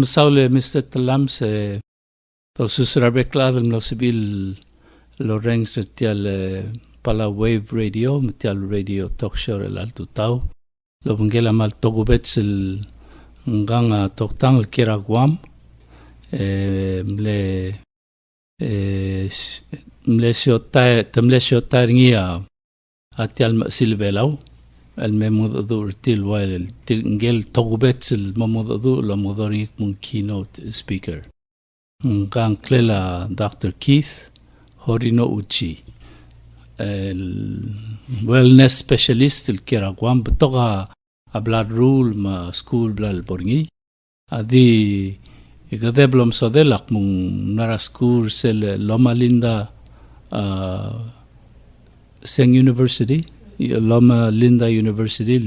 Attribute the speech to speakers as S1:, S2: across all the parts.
S1: Saule Mr. Talam se to susrabekla lo sibil lo reng se tial Palau Wave Radio, tial radio talk show el alto tau. Lo bungela mal togubets el nganga toktang el kira Guam. Mle shota ngia atial silbelau. El memodur til while ngel togubets el memodur lo modori mun keynote speaker. Ngang klela Dr. Keith Horinouchi. El wellness specialist el kira Guam betoga a blood rule ma school blal borngi. Adi ikadeblom sodelak mung naraskur sel Loma Linda Seng University. Loma Linda University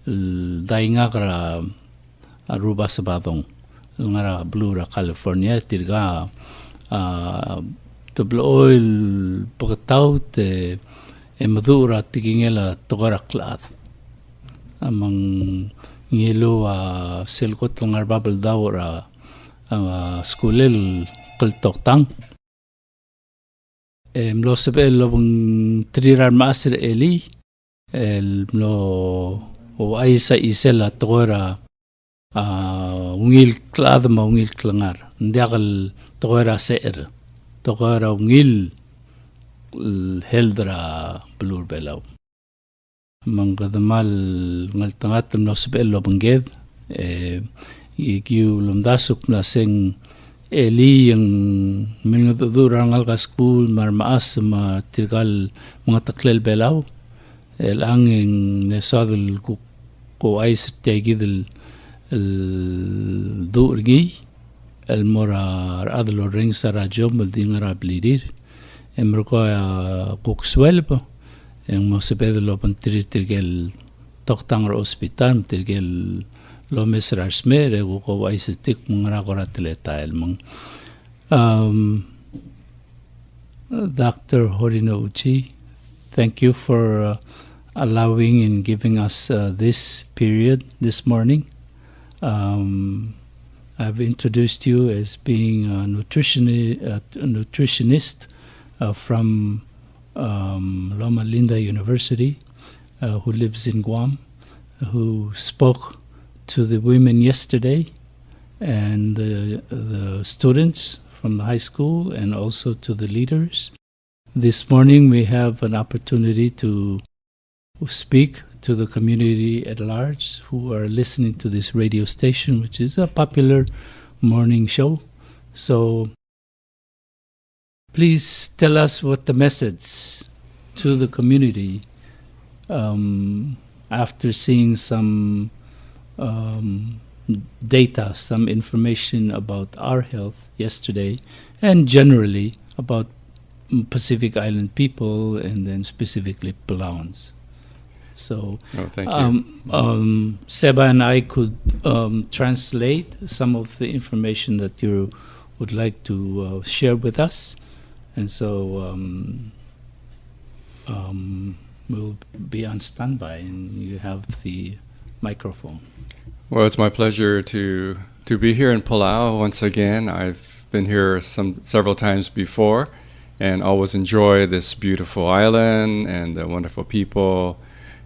S1: daingagra Aruba Sabadong ngara Blura California tirga tublo oil pagtaut madura tigingela togaraklat amang ngelo selkot ngar babel dawra skulel kultoktang mlo sebel lobung trirar master eli el mlo o aisa isela togora ungil klad ma ungil klangar ndiagal togora ser togora ungil heldra blur belau mangadamal ngaltangat mlo sebel lobung ged ikiu lumdasuk na seng eli yang mingadurang alga school marmaas ma tirgal mga taklel belau el angin nesadul ko ais tegid el durgi el mora adlo ring sara jom el dingara blidir emrko kokswelpo en mosebedlo pantirgel toktang hospital tirgel lo mesrar smere ko ais tik mga rakoratleta el mang Dr. Horinouchi, thank you for allowing and giving us this period this morning. I've introduced you as being a nutritionist from Loma Linda University, who lives in Guam, who spoke to the women yesterday and the students from the high school and also to the leaders. This morning we have an opportunity to speak to the community at large who are listening to this radio station, which is a popular morning show. So please tell us what the message to the community after seeing some data, some information about our health yesterday and generally about Pacific Island people and then specifically Palauans. So
S2: thank you.
S1: Seba and I could translate some of the information that you would like to share with us, and so we'll be on standby and you have the microphone.
S2: Well, it's my pleasure to be here in Palau once again. I've been here several times before and always enjoy this beautiful island and the wonderful people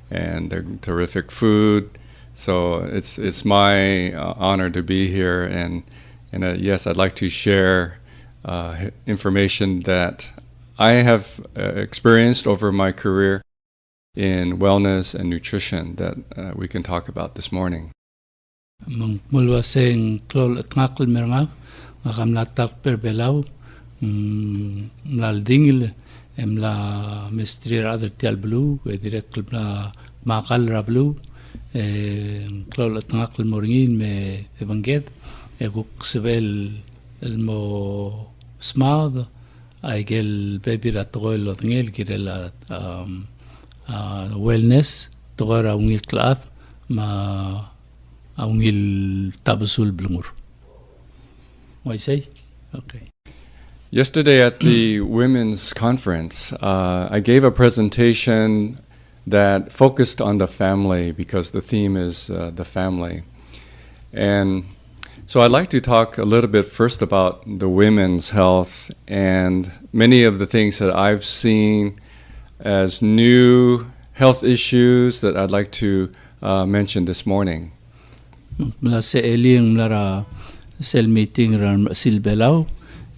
S2: and the terrific food. So it's my honor to be here, and yes, I'd like to share information that I have experienced over my career in wellness and nutrition that we can talk about this morning.
S1: Mulwa seng klol at ngakul merngak ngakam latak perbelau mlaldingil emla mestri rather tial blue direct la makal rablu klol at ngakul morngin me evanged eguk sebel elmo smad aigel baby ratgol odngel kirela wellness togara ungil klath ma Aungil tabusul blungur. What I say? Okay.
S2: Yesterday at the women's conference, I gave a presentation that focused on the family because the theme is the family. And So I'd like to talk a little bit first about the women's health and many of the things that I've seen as new health issues that I'd like to mention this morning.
S1: Mula sa eling mlara cell meeting ran silbelaw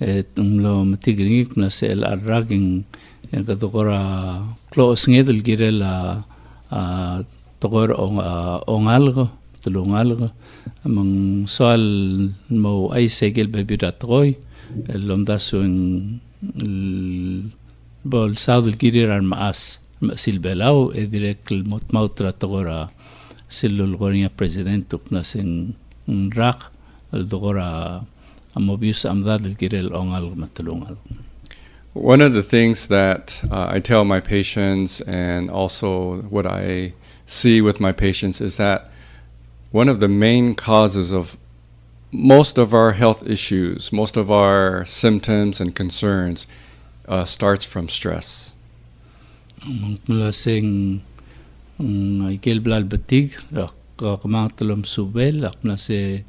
S1: mlo matigringik mula sa el arraging kadokora close ngedel girela tokor ongalgo tulungalgo among soal mo ay segel bebiratkoy lomdasung bol saudel giran maas silbelaw direct motmautra tokora silul goria president na sing rak dogora amobius amdad girel ongal matulungal.
S2: One of the things that I tell my patients, and also what I see with my patients, is that one of the main causes of most of our health issues, most of our symptoms and concerns, starts from stress.
S1: Mula sing igel blal batig kamang tulom subel akna se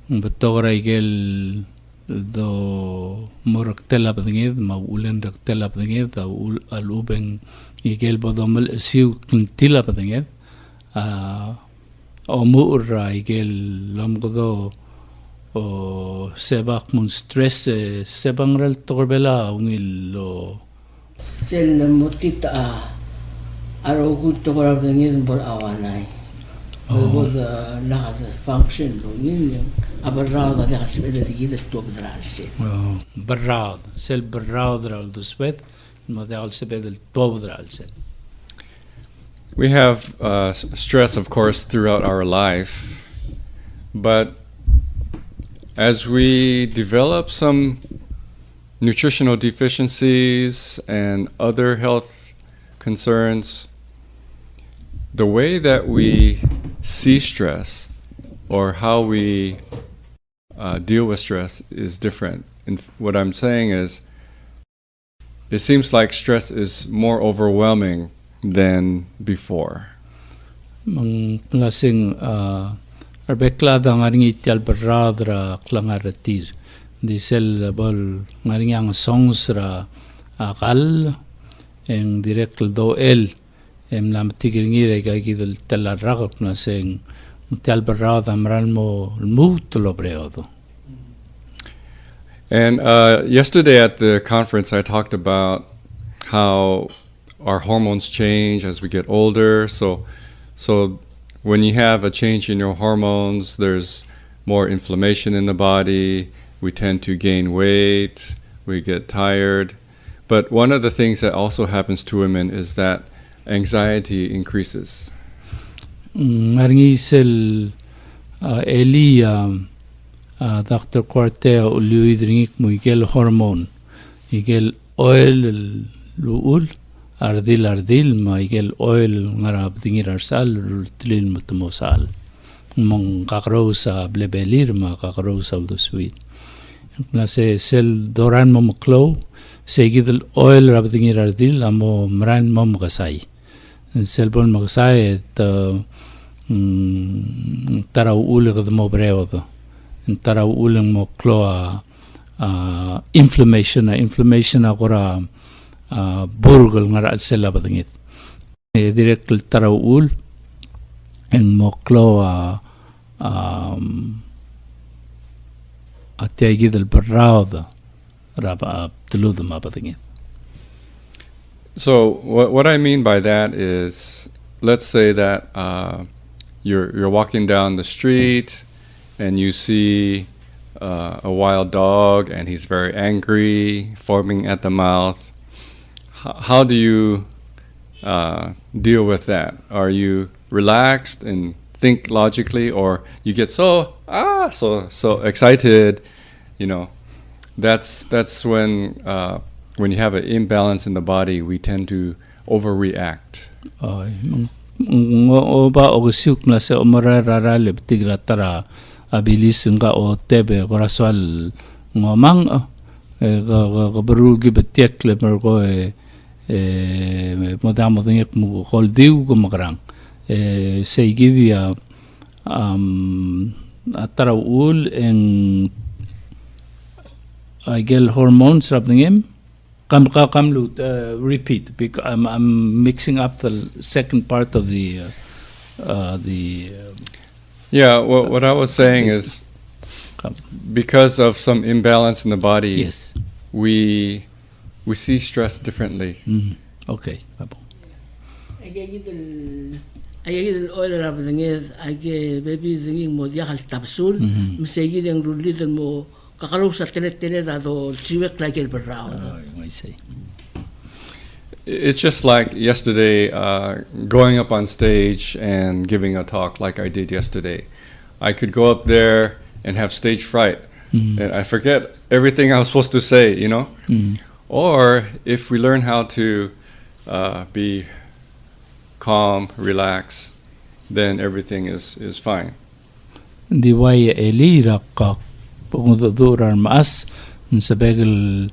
S1: betora igel do morak telap dinged ma ulen rak telap dinged al ubeng igel bodomel siu tilap dinged omur igel lomgodo o sebak mun stress sebangral torbela ungil lo
S3: sel motita aro gusto ko lang ngin bol awanay. Bol lahat function lo ngin abarrao da kasi pwede digit to bedralse.
S1: Barrao sel barrao dral do swet mo de also bedel to bedralse.
S2: We have stress, of course, throughout our life, but as we develop some nutritional deficiencies and other health concerns, the way that we see stress or how we deal with stress is different. And what I'm saying is, it seems like stress is more overwhelming than before.
S1: Lasing arbeklada ngaring itial barradra klangaratir di sel bol ngaring ang songs ra akal en direct do el lam tigringira gagidel telarragop na sing itial barrada amral mo mutulo breodo.
S2: And yesterday at the conference, I talked about how our hormones change as we get older. So when you have a change in your hormones, there's more inflammation in the body. We tend to gain weight. We get tired. But one of the things that also happens to women is that anxiety increases.
S1: Maringisel Eli Dr. Corteo Luidringik Miguel hormone. Igel oil luul ardil ma igel oil ngarab dingir arsal tlin mutmosal. Mong kakrosa blebelir ma kakrosa do sweet. Na se sel doran mo maklo se gidel oil rab dingir ardil amo mran mo magasay. Sel bon magasay taraw ulig mo breodo. Taraw uling mo klo inflammation agora burgol ngara sela badangit direct taraw ul en mo klo atayid el barrada raba tulud ma badangit.
S2: So what I mean by that is, let's say that you're walking down the street and you see a wild dog and he's very angry, foaming at the mouth. How do you deal with that? Are you relaxed and think logically, or you get so excited? You know, that's when you have an imbalance in the body, we tend to overreact.
S1: Oba ogsiuk na se omara rarale tigratara abilis nga o tebe goraswal ngomang gabrul gibetiek le mergo modamo dingek mu holdiu gumagrang se gidia ataraul en agel hormones rabdingem kamlu repeat because I'm mixing up the second part of the
S2: Yeah, what I was saying is because of some imbalance in the body,
S1: yes,
S2: we see stress differently.
S1: okay.
S3: Ayagid oil rab dengez age baby denging mo yakal tapsul misegi deng ruli den mo kakalo sa tele da do chiwek like el berrao.
S1: I see.
S2: It's just like yesterday, going up on stage and giving a talk like I did yesterday. I could go up there and have stage fright, and I forget everything I was supposed to say, you know? Or if we learn how to be calm, relax, then everything is fine.
S1: Di way elira ka pungdurar mas sa begel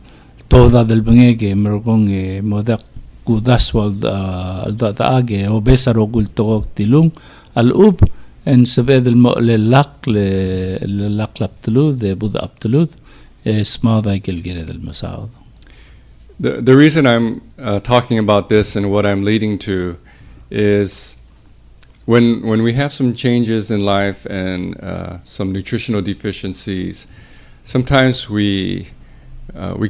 S1: toda del bangege mergong modak kudas wal da age o besar ogul tog tilung al ub en sabedel mo le lak laptulu de buda aptulu smada gelgere del masao.
S2: The reason I'm talking about this and what I'm leading to is when we have some changes in life and some nutritional deficiencies, sometimes we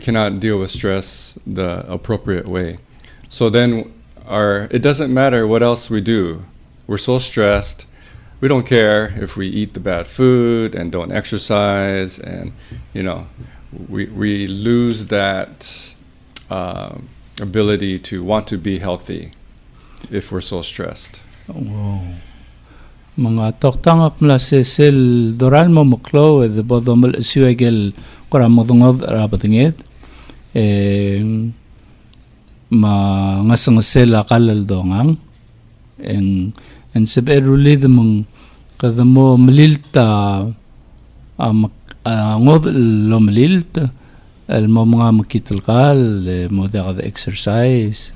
S2: cannot deal with stress the appropriate way. So then it doesn't matter what else we do. We're so stressed. We don't care if we eat the bad food and don't exercise, and we lose that ability to want to be healthy if we're so stressed.
S1: Mga toktangap mula sel doral mo muklo the bodom suegel kora modongod rabatinged ma ngasang sel akalal dongang en seberulid mong kadamo melilta ngod lo melilta el mga makitalkal moda the exercise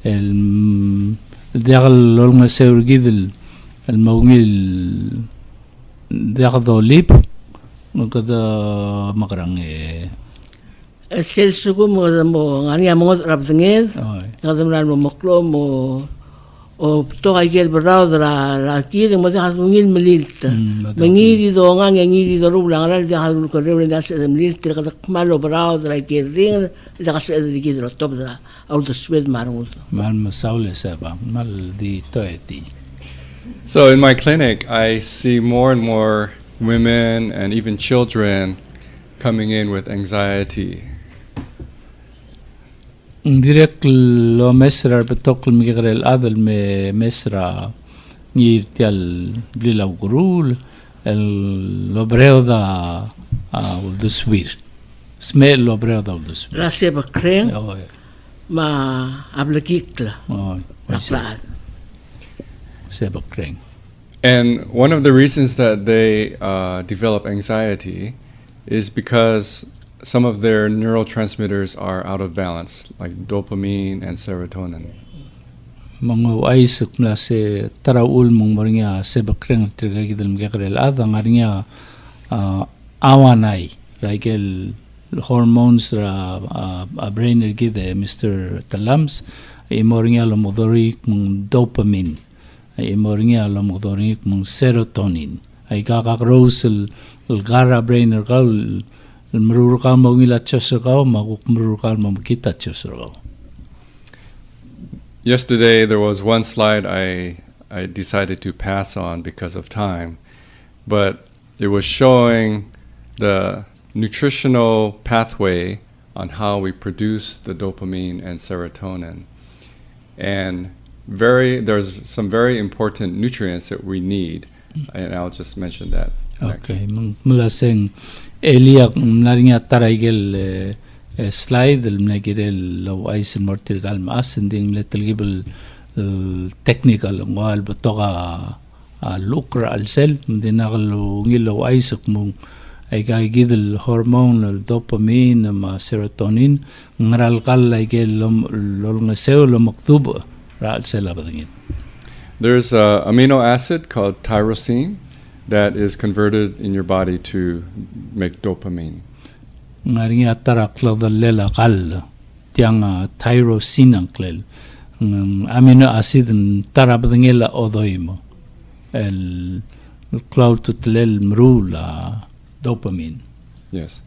S1: el diagal lol nga seurgidel el mawngil diagal lip kada makarang
S3: sel sugo mo ngani mo rab dengez kada mo moklo mo o to agel berrao la kide mo da ngil melilta mangiri do ngiri do rubla ngala da hal ko rebre da se melilta kada malo berrao da ke ring da se de kide top da au do swed Marumoto
S1: mal masaule seba mal di toeti.
S2: So in my clinic, I see more and more women and even children coming in with anxiety.
S1: Direct lo mesra betokl migrel adel me mesra ngirtial blila gurul el lobreo da de swir smell lobreo da de swir
S3: la seba kreng ma ablakikla
S1: seba kreng.
S2: And one of the reasons that they develop anxiety is because some of their neurotransmitters are out of balance, like dopamine and serotonin.
S1: Mga waisuk mula se taraul mong maringa seba kreng tirgagidal mgagrel ada ngaringa awanay raigel hormones ra brain gide Mr. Talams ay moringa lo modorik mong dopamine ay moringa lo modorik mong serotonin ay kakakros el gara brain gal merurukal mo ngila chosagaw maguk merurukal mo kita chosagaw.
S2: Yesterday there was one slide I decided to pass on because of time, but it was showing the nutritional pathway on how we produce the dopamine and serotonin. And there's some very important nutrients that we need, and I'll just mention that.
S1: Okay, mula sing Eliak naringa taraigel slide mnagirel lo ais mortirgal mas ending letelgibel technical ngal betoga lukra al sel dinaglo ngilo aisuk mung ay gagidel hormone dopamine ma serotonin ngaral kal laigel lol ngaseo lo maktub ra al sel abadingit.
S2: There's an amino acid called tyrosine that is converted in your body to make dopamine.
S1: Ngari atara kladalela kal tiang tyrosine anklel amino acid tarabdengela odoimo el cloud tutlel mrula dopamine.
S2: Yes.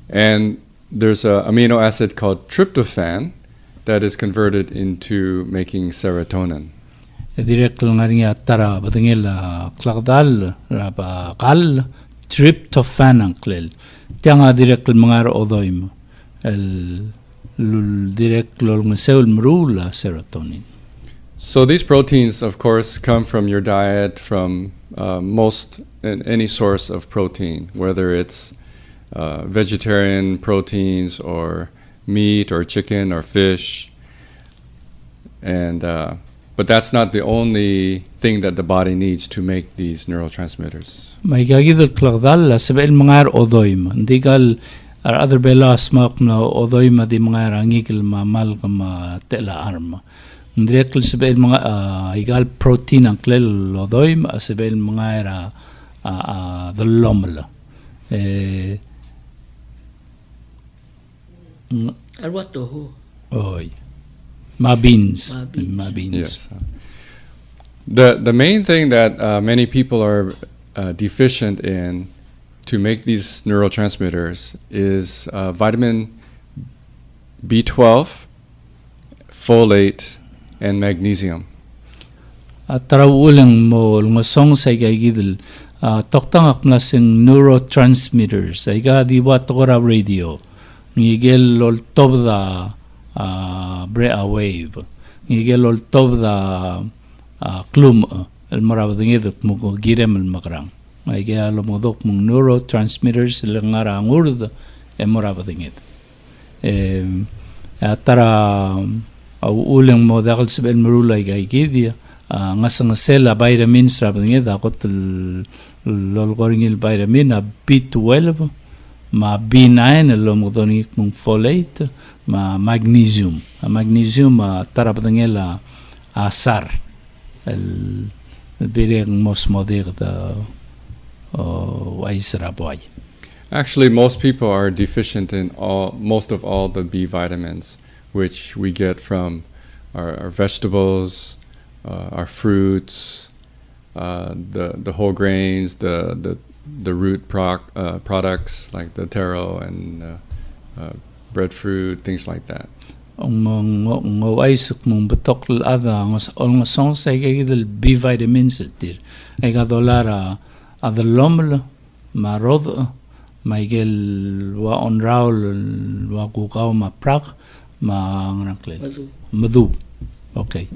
S2: And there's an amino acid called tryptophan that is converted into making serotonin.
S1: Direct ngari atara badengela kladal raba kal tryptophan anklel tiang direct mangar odoimo el direct lolngesel mrula serotonin.
S2: So these proteins, of course, come from your diet, from any source of protein, whether it's vegetarian proteins or meat or chicken or fish. And but that's not the only thing that the body needs to make these neurotransmitters.
S1: May gagidul klagdal sabel mangar odoim. Ndigal other bela smak na odoim di mangar angikil mamal kama tela arma. Ndrekl sabel mga igal protein ang klel odoim sabel mangar the lomla.
S3: Arwato ho.
S1: Oy. Ma beans.
S2: Yes. The main thing that many people are deficient in to make these neurotransmitters is vitamin B12, folate, and magnesium.
S1: Tarawulang mo ngosong sa igagidil toktang aknasing neurotransmitters aiga diwa tokora radio ngigel lol tobda brea wave ngigel lol tobda klum el marabdingid mo girem el magrang aiga lo modok mong neurotransmitters langara ngurd e marabdingid tara ulang mo dakal sibel marula igaigidia ngasang sela vitamins rabdingid akot lol goringil vitamin B12 ma B9 lo modonik mong folate ma magnesium tarabdangela asar el bireng mos modir da waisra boy.
S2: Actually, most people are deficient in most of all the B vitamins, which we get from our vegetables, our fruits, the whole grains, the root products like the taro and breadfruit, things like that.
S1: Ngo aisuk mong betok ada ngos song sa igidel B vitamins tir ay gadolara adaloml marod maigel wa onraul wa kukaw ma prak ma ngrakle madu. Okay.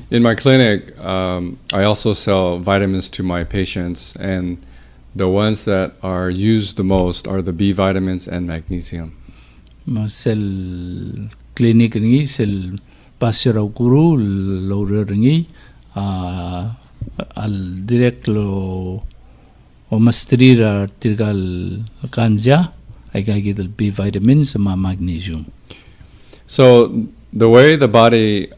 S2: In my clinic, I also sell vitamins to my patients, and the ones that are used the most are the B vitamins and magnesium.
S1: Sel clinic ngi sel pasira guru lo ngi al direct lo o mastrira tirgal kanja ay gagidel B vitamins ma magnesium.
S2: So the way the body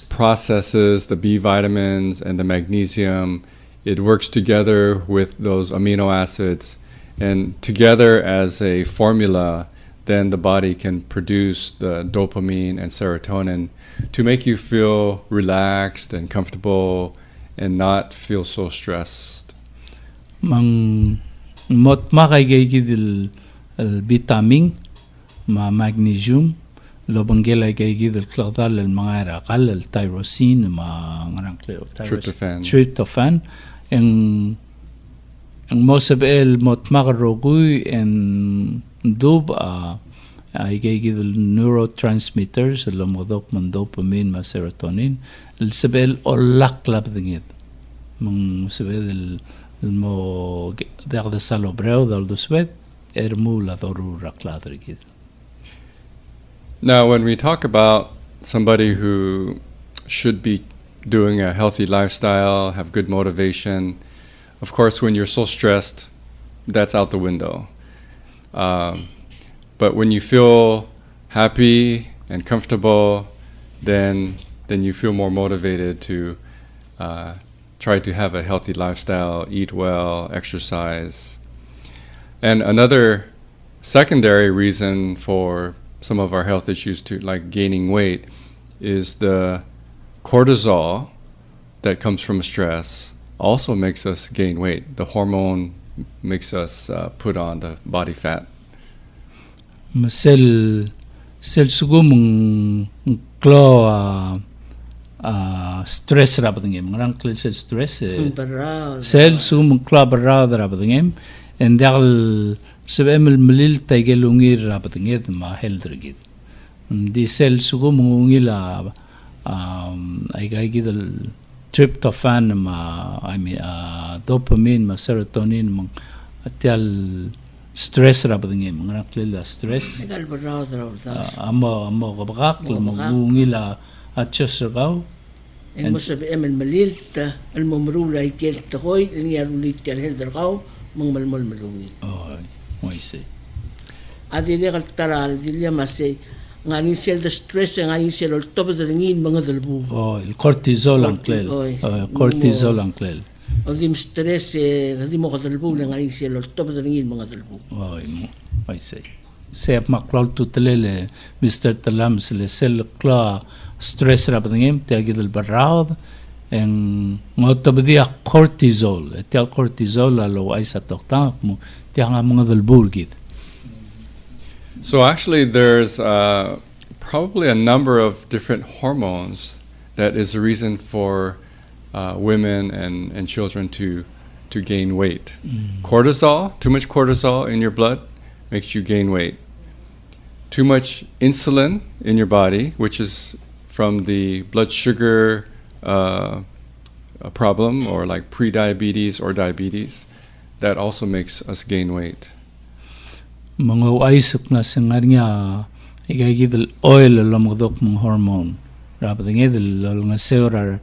S2: processes the B vitamins and the magnesium, it works together with those amino acids, and together as a formula, then the body can produce the dopamine and serotonin to make you feel relaxed and comfortable and not feel so stressed.
S1: Mang mot makagigidil vitamin ma magnesium lobangela gigidil klagdal el mga rakal el tyrosine ma ngarang tryptophan en mosabel mot magarogui en dub ay gigidil neurotransmitters el modok man dopamine ma serotonin el sabel olak labdingid mang sabel mo de salobreo dal doswed ermula doru rakladrigid.
S2: Now, when we talk about somebody who should be doing a healthy lifestyle, have good motivation, of course, when you're so stressed, that's out the window. But when you feel happy and comfortable, then you feel more motivated to try to have a healthy lifestyle, eat well, exercise. And another secondary reason for some of our health issues, to like gaining weight, is the cortisol that comes from stress also makes us gain weight. The hormone makes us put on the body fat.
S1: Sel sugum klo stress rabadingem ngarang klo sel stress sel sugum klo barra rabadingem and dal sebemel melil taigelungir rabadinged ma heldrigid di sel sugum ngila ay gidal tryptophan ma dopamine ma serotonin ma atyal stress rabadingem ngarang klo stress amo gabak ngila atchosagaw
S3: en mosab emel malilta el momrula ikel toy ni arulit el heldergaw mong malmol malungi
S1: moi se
S3: adile galtara adile masay ngani sel de stress ngani sel ol top de ngin mga dalbu
S1: el cortisol anklel cortisol anklel
S3: odim stress gadi mo dalbu ngani sel ol top de ngin mga dalbu
S1: moi se sep maklaw tutlele Mr. Talams le sel kla stress rabadingem tagid el barrad en ngotabdia cortisol tel cortisol lo ay sa tokta mo tianga mga dalburgid.
S2: So actually there's probably a number of different hormones that is the reason for women and children to gain weight. Cortisol, too much cortisol in your blood makes you gain weight. Too much insulin in your body, which is from the blood sugar problem, or like pre-diabetes or diabetes, that also makes us gain weight.
S1: Mga waisuk na sengarnya igagidel oil lomodok mong hormone rabadingedel nga seurar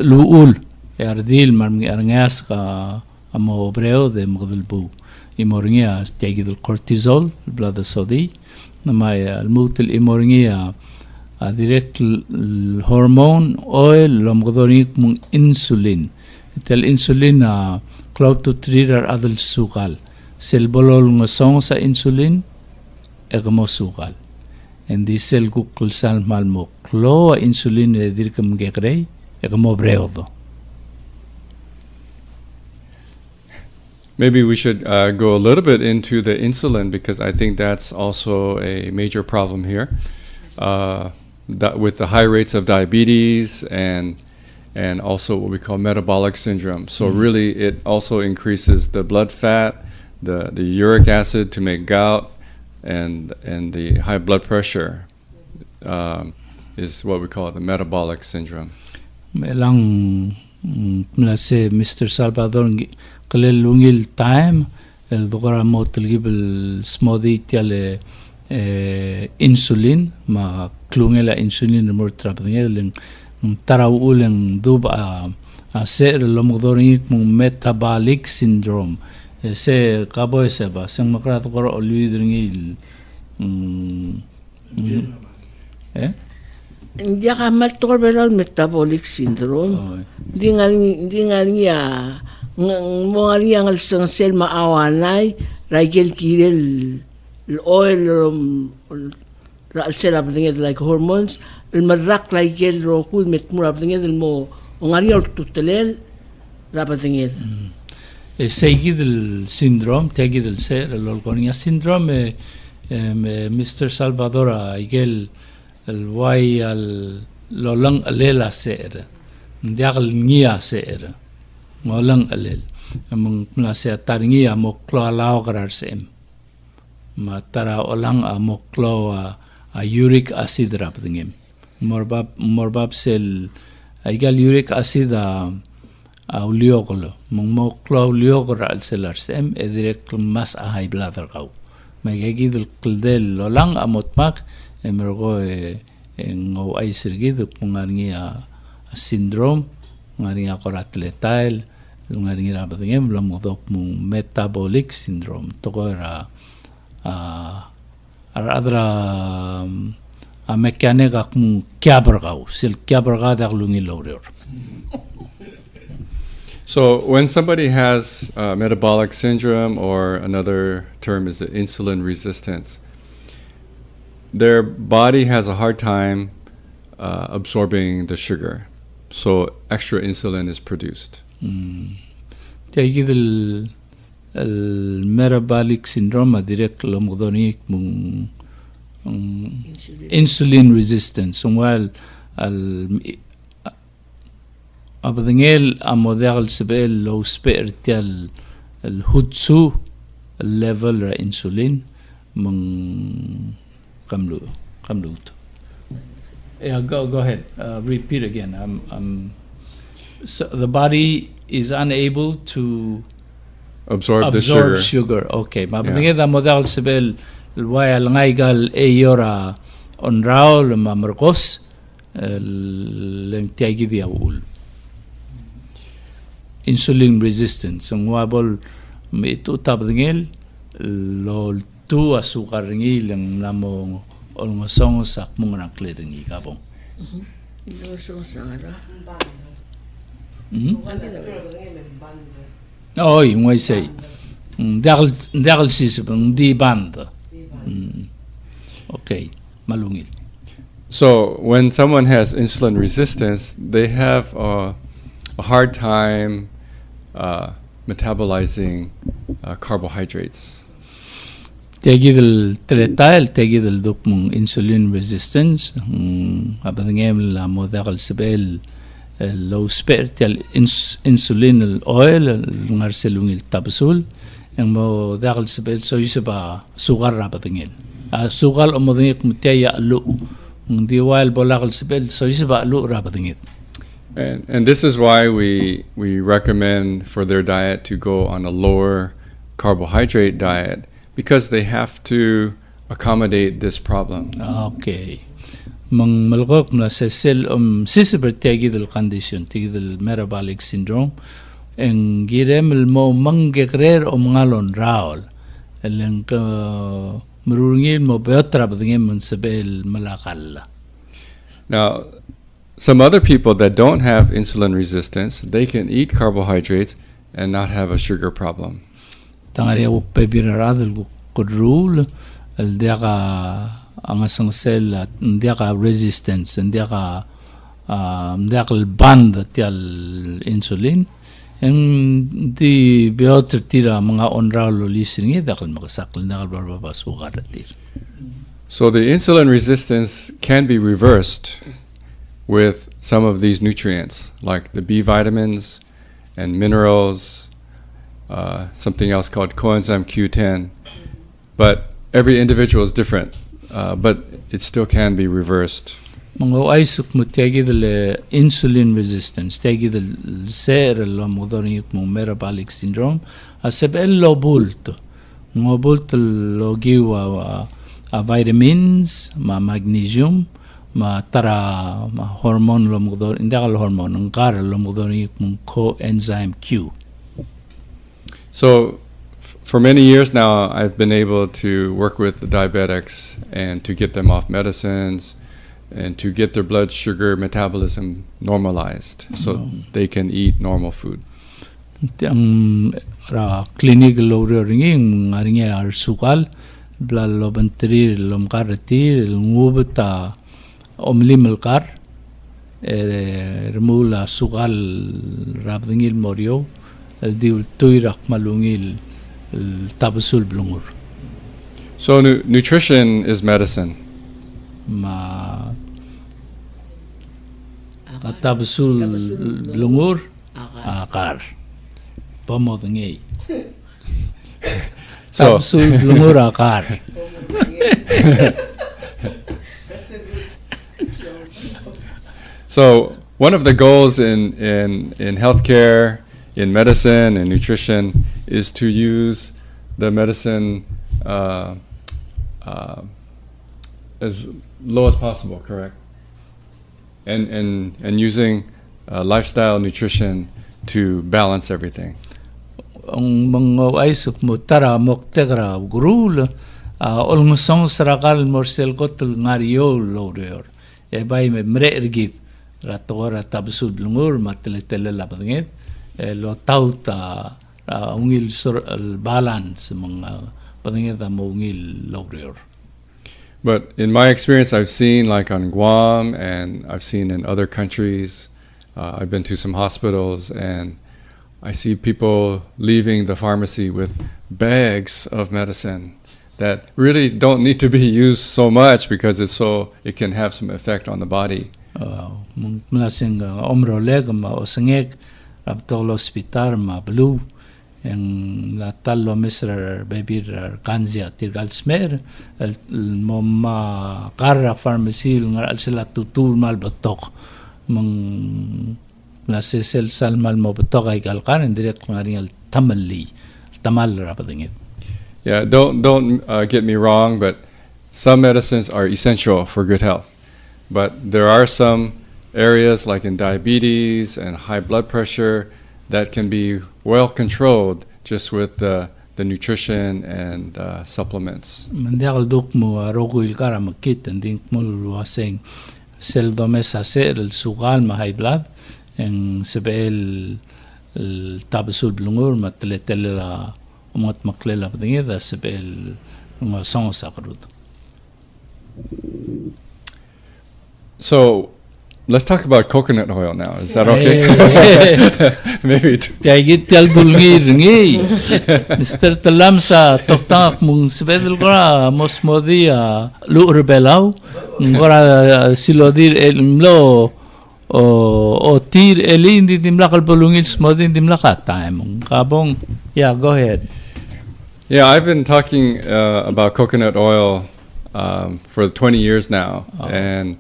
S1: luul ardil marmi arngas ka amo obreo de model imorngia tagidel cortisol blood sodi namay almutel imorngia direct hormone oil lomgodonik mong insulin tel insulin cloud to trigger adal sukal sel bolol nga song sa insulin egamo sukal and the sel kukul sal malmo klo insulin dirkam gegrey egamo breodo.
S2: Maybe we should go a little bit into the insulin, because I think that's also a major problem here. That with the high rates of diabetes and also what we call metabolic syndrome. So really it also increases the blood fat, the uric acid to make gout, and the high blood pressure is what we call the metabolic syndrome.
S1: Melang mlase Mr. Salvador kalelungil time el dogara motel gibel smoothie tiale insulin ma klungela insulin mor trapngel taraw ulang duba ser lomgodoring mong metabolic syndrome se kaboy seba sang makrat ko olidringil
S3: hindi ka maltorbelal metabolic syndrome di nga niya mga ang sel maawanay ragel kirel oil sel abdinged like hormones el marrak ragel roku metmur abdinged el mo ngariol tutelel rabadinged
S1: seguid el syndrome tegid el ser el olgonia syndrome Mr. Salvador igel el way al lolang alela ser ndiagal ngia ser ngolang alel among plase taringi amoklo alao karar sem matara olang amoklo uric acid rapdingem morbab sel aigal uric acid uliokolo moklo uliokora al selar sem direct mas a high blood kaw magigid el lolang amotmak emergo ngo ay sirgid kungarngi syndrome ngari akoratletail ngari rabadingem lomodok mong metabolic syndrome tokora adra mekanika mong kyabargaw sil kyabarga daglungi loryor
S2: So when somebody has metabolic syndrome, or another term is the insulin resistance, their body has a hard time absorbing the sugar. So extra insulin is produced.
S1: تجد الميتابوليك سيندروم direct لمغذونيك من insulin resistance وال أبدنيل أموديال سبيل لو سبيرتيال الهدسو الليفل را إنسولين من كملوت. Yeah, go ahead. Repeat again. So the body is unable to
S2: Absorb the
S1: sugar. Okay. Ma bingida modal sibel الواي الغايقال ايورا onrao لما مرقص لنتاجي ذي أقول insulin resistance ngwabol itu tabdingil lo tu asukar ngil ng namo olmosong sak mong nakledingi kabong. Oh, yung way say. Dagal sisipang di banda. Okay, malungil.
S2: So when someone has insulin resistance, they have a hard time metabolizing carbohydrates.
S1: Tegidel tretail tegidel duk mong insulin resistance abangem la modal sebel low spiritual insulin oil ngarselungil tabsul ang modal sebel so isba sugar rabangel sugar omodek mutaya lu di while bolakal sebel so isba lu rabangel.
S2: And this is why we recommend for their diet to go on a lower carbohydrate diet, because they have to accommodate this problem.
S1: Okay. Mang malgok na sa cell sisiber tegi del condition tegi del metabolic syndrome en girem mo mangegrer ngalon raol elen ka merungil mo beotra badingem sabel malakal.
S2: Now, some other people that don't have insulin resistance, they can eat carbohydrates and not have a sugar problem.
S1: Tangaria upebiraradel kudrul el diaka angasang cell at diaka resistance and diaka band tial insulin en di beotra tira mga onralo listening dakal makasakal dakal barbaba sugar tir.
S2: So the insulin resistance can be reversed with some of these nutrients, like the B vitamins and minerals, something else called coenzyme Q10. But every individual is different, but it still can be reversed.
S1: Mga aisuk mo tegi del insulin resistance, tegi del ser lo modornik mo metabolic syndrome, asebel lo bulto. Mo bulto lo giwa vitamins, ma magnesium, ma tara ma hormone lo mudor indakal hormone ang kar lo mudor yung coenzyme Q.
S2: So for many years now, I've been able to work with the diabetics and to get them off medicines and to get their blood sugar metabolism normalized so they can eat normal food.
S1: Ang clinic lo ring ngaringa ar sukal blood lo bantri lo mkarati ngubuta omlimel kar remula sugal rabdingil morio el diul tuirak malungil tabasul blungur.
S2: So nutrition is medicine.
S1: Ma tabasul blungur akar pamodngei tabasul blungur akar.
S2: So one of the goals in healthcare, in medicine and nutrition is to use the medicine as low as possible, correct? And using lifestyle nutrition to balance everything.
S1: Ang mga aisuk mo tara moktegra grul olmusong sarakal morsel kotul ngario loryor e bay me mreergit ratora tabsul blungur matletele labangit lo tauta ungil balance mga padingita mo ungil logrior.
S2: But in my experience, I've seen like on Guam and I've seen in other countries, I've been to some hospitals and I see people leaving the pharmacy with bags of medicine that really don't need to be used so much because it can have some effect on the body.
S1: Malasing omroleg ma osangek abtolo hospital ma blue en la tallo mesra bebir kanzia tirgal smer el moma carra pharmacy ngar alsela tutul mal batok mang la sel salmal mo batok ay galkan en direct ngari al tamal rapadingit.
S2: Yeah, don't get me wrong, but some medicines are essential for good health. But there are some areas like in diabetes and high blood pressure that can be well controlled just with the nutrition and supplements.
S1: Mandial duk mo rogo ilkara makit and dink mo luwaseng sel domesa ser el sugal ma high blood en sebel el tabasul blungur matletelera umat maklela padingida sebel mga song sakrut.
S2: So let's talk about coconut oil now. Is that okay? Maybe.
S1: Tiagit tial dulgir ngi. Mr. Talamsa toktang mung sebedel gora mosmodia lu urbelau gora silodir elmlo o tir elin di dimlakal polungil smodin dimlakat time. Kabong, yeah, go ahead.
S2: Yeah, I've been talking about coconut oil for 20 years now, and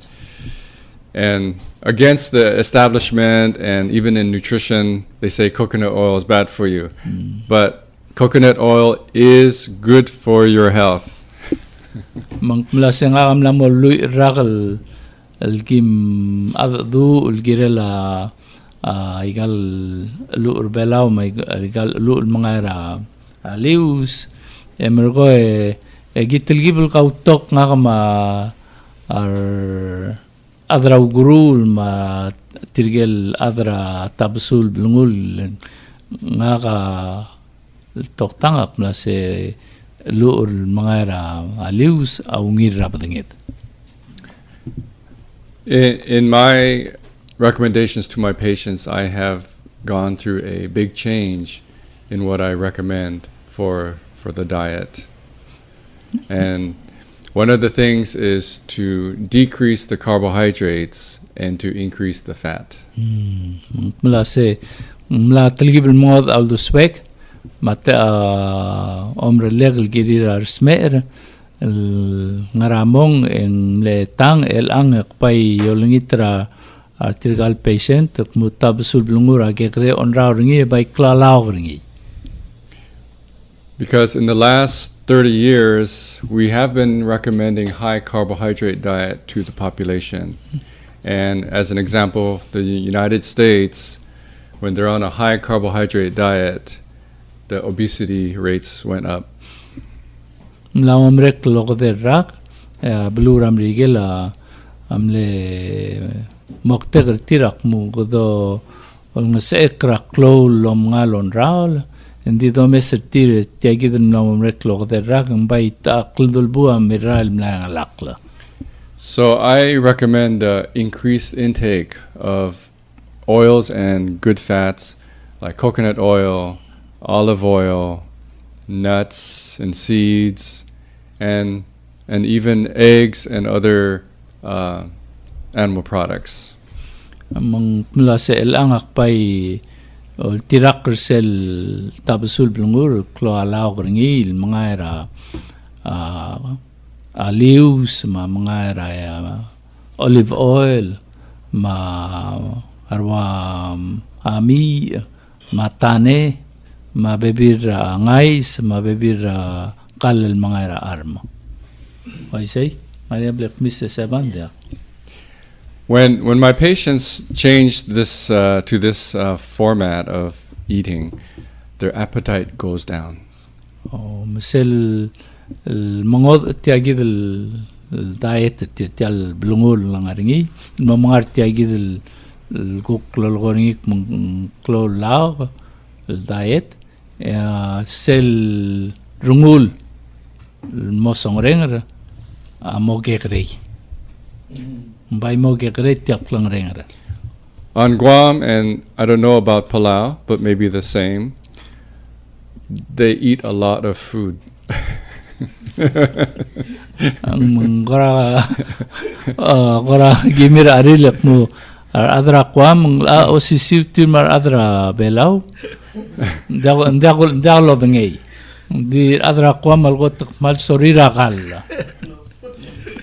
S2: against the establishment and even in nutrition, they say coconut oil is bad for you. But coconut oil is good for your health.
S1: Mula sengam la mo lui ragal algim adu ulgirela igal lu urbelau mai igal lu mangara alius emergo gitil gibul kautok nga kama adra gurul ma tirgel adra tabsul blungul nga ka toktangak na se luur mangara alius aungir rapadangit.
S2: In my recommendations to my patients, I have gone through a big change in what I recommend for the diet. And one of the things is to decrease the carbohydrates and to increase the fat.
S1: Mula talgib al-mod al-duswek mata omre legal girir smer ngaramong en le tang el ang pay yolingitra artigal patient mutabsul blungura gegre onra ringi by klalaw ringi.
S2: Because in the last 30 years, we have been recommending high carbohydrate diet to the population. And as an example, the United States, when they're on a high carbohydrate diet, the obesity rates went up.
S1: Mlawamrek logoderrak bluram rigela amle mokteger tirak mu godo olngasekra klo lom ngalon raul. Hindi domeser tire tiagidin mlawamrek logoderrak mbaita kuldulbua miral mlangalakla.
S2: So I recommend increased intake of oils and good fats like coconut oil, olive oil, nuts and seeds, and even eggs and other animal products.
S1: Among mula sa elangak pay tirak sel tabasul blungur kloalaw ringil mga era alius mga era olive oil arwa ami matane mabebir ngais mabebir kalal mga era armo. I say Maria Black Mr. Sebanda.
S2: When my patients change this to this format of eating, their appetite goes down.
S1: Misal mangod tiagid el diet tial blungol lang aringi, mamangar tiagid el الكوكلو الغوريك من كلو لاغ الدايت سل رنول الموسم رينغر موجي غري باي موجي غري تيقلن رينغر.
S2: On Guam, and I don't know about Palau, but maybe the same, they eat a lot of food.
S1: Gora gimir arilak mo adra Guam osisiu timar adra Palau ndagol dengay di adra Guam algot mal sorira kal.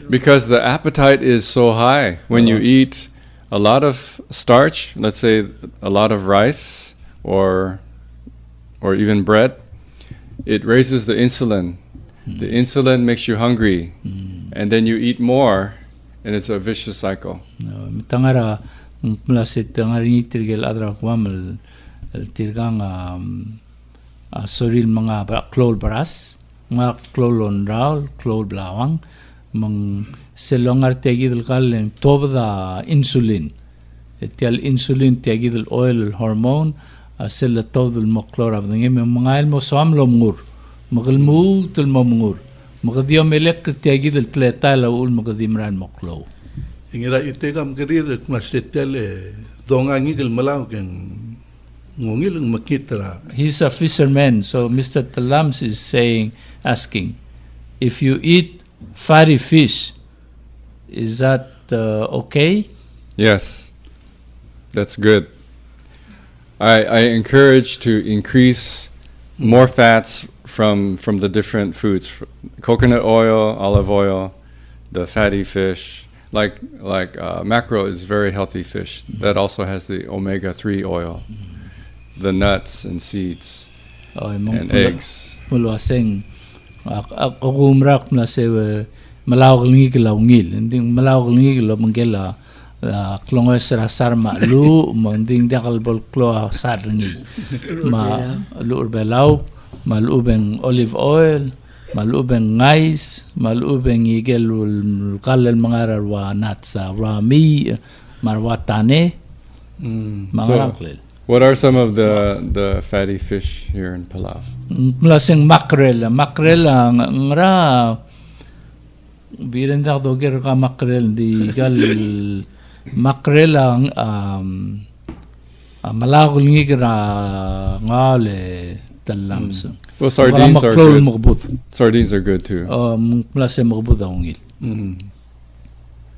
S2: Because the appetite is so high when you eat a lot of starch, let's say a lot of rice or even bread, it raises the insulin. The insulin makes you hungry, and then you eat more, and it's a vicious cycle.
S1: Tangara mulasit tangari tirgel adra Guam tirgang soril mga klol baras, mga klolon raul, klol blawang, mang selongar tiagidel kalen tobda insulin. Tial insulin tiagidel oil hormone sel tobdel moklora bdenge mga elmo soamlo mungur. Magalmu tul mamungur. Magadiyo melek tiagidel tleta la ul magadimran moklo.
S4: Ngirachitei kam kerir masitele dongangigel Malau ken ngongil makitra.
S1: He's a fisherman, so Mr. Talams is asking, if you eat fatty fish, is that okay?
S2: Yes, that's good. I encourage to increase more fats from the different foods, coconut oil, olive oil, the fatty fish. Like mackerel is very healthy fish. That also has the omega-3 oil, the nuts and seeds, and eggs.
S1: Mulwaseng ako umrak na se Malau ngigla ungil, hindi Malau ngigla mangela klongo sera sarma lu manding dakal bol klo sarngi ma lu Palau malubeng olive oil, malubeng ngais, malubeng igel kalal mga rawa nuts, rami, marwatane, mga
S2: what are some of the fatty fish here in Palau?
S1: Lasing mackerel ngra biren da doger ka mackerel di gal mackerel Malau ngigra ngale.
S2: Well, sardines are good. Sardines are good too.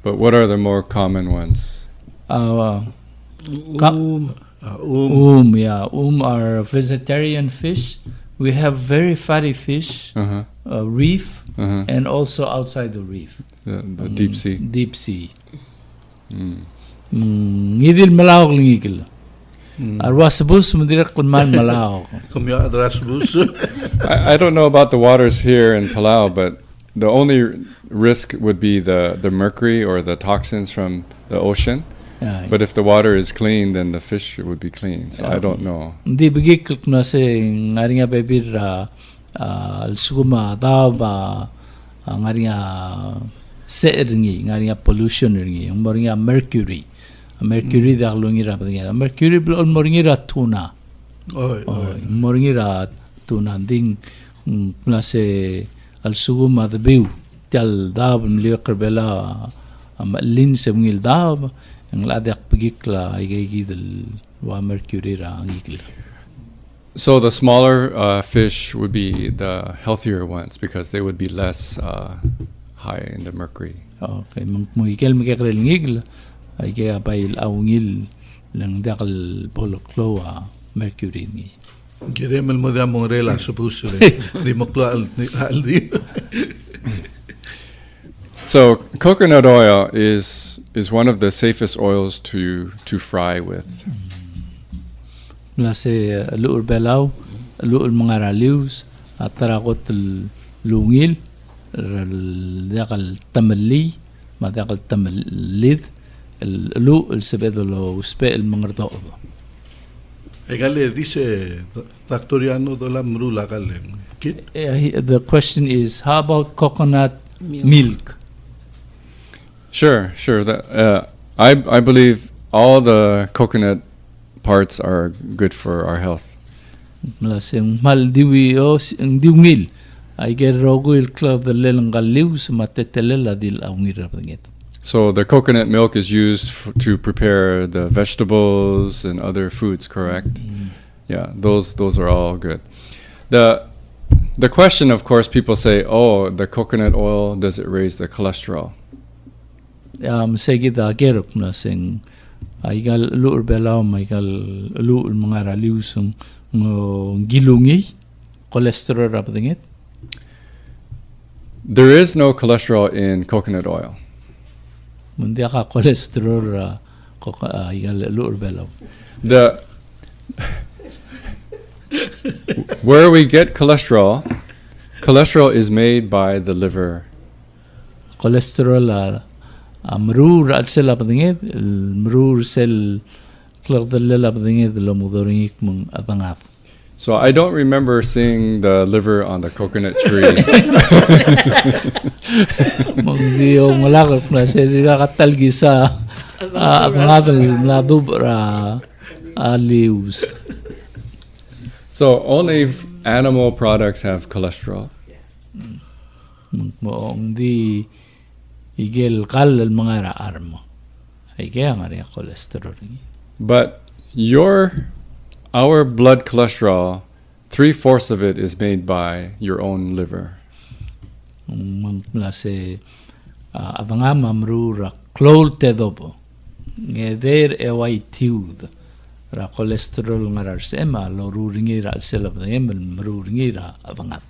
S2: But what are the more common ones?
S1: Are vegetarian fish. We have very fatty fish, reef, and also outside the reef.
S2: The deep sea.
S1: Deep sea. Ngidil Malau ngigil. Arwasbus mudirak kunman Malau.
S2: I don't know about the waters here in Palau, but the only risk would be the mercury or the toxins from the ocean. But if the water is clean, then the fish would be clean. So I don't know.
S1: Di bigik na se ngaringa bebir suguma daba ngaringa seringi ngaringa pollution ringi ngaringa mercury. Mercury da lungira bagya. Mercury blol moringira tuna. Moringira tuna ding na se al suguma the biu tal dab mliqer bela lin se mngil dab ang ladak pagikla igigidel wa mercury ra ngikla.
S2: So the smaller fish would be the healthier ones because they would be less high in the mercury.
S1: Okay, muikel mikekrel ngigla ay kaya bayil awngil lang dakal boloklo mercury ni.
S4: Kiremel mo da mong rela sa puso di makla aldi.
S2: So coconut oil is one of the safest oils to fry with.
S1: Lase luur Palau, luur mga raliws, at tarakot lungil, dakal tamalli, madakal tamalid, lu sebedolo uspe el mga rdodo.
S4: Egale dice Dr. Yano dola mrula kalen.
S1: The question is, how about coconut milk?
S2: Sure. That I believe all the coconut parts are good for our health.
S1: Malasing mal diwi o ang diwngil ay rogo il club the lelang galiw sa matetelela dil awngir pangit.
S2: So the coconut milk is used to prepare the vegetables and other foods, correct? Yeah, those are all good. The question, of course, people say, oh, the coconut oil, does it raise the cholesterol?
S1: Sige da gerok na sing ay gal luur belaw may gal luur mga raliw sung gilungi cholesterol rapangit.
S2: There is no cholesterol in coconut oil.
S1: Mundi ka cholesterol ay gal luur belaw.
S2: Where we get cholesterol is made by the liver.
S1: Cholesterol مرور أرسل أبدينه مرور سل كلغ دلل أبدينه دلو مدورينك من أذنعف.
S2: So I don't remember seeing the liver on the coconut tree.
S1: Mungdiyo malakot na siya katalgi sa abngadal mladubra aliws.
S2: So only animal products have cholesterol.
S1: Mungdi igel kal al mga armo ay kaya nga rin cholesterol.
S2: But our blood cholesterol, 3/4 of it is made by your own liver.
S1: Mula se avanga mamru ra klol tedobo ngeder ewai tiud ra cholesterol ngarar sema loru ringira selab emel mru ringira avanga.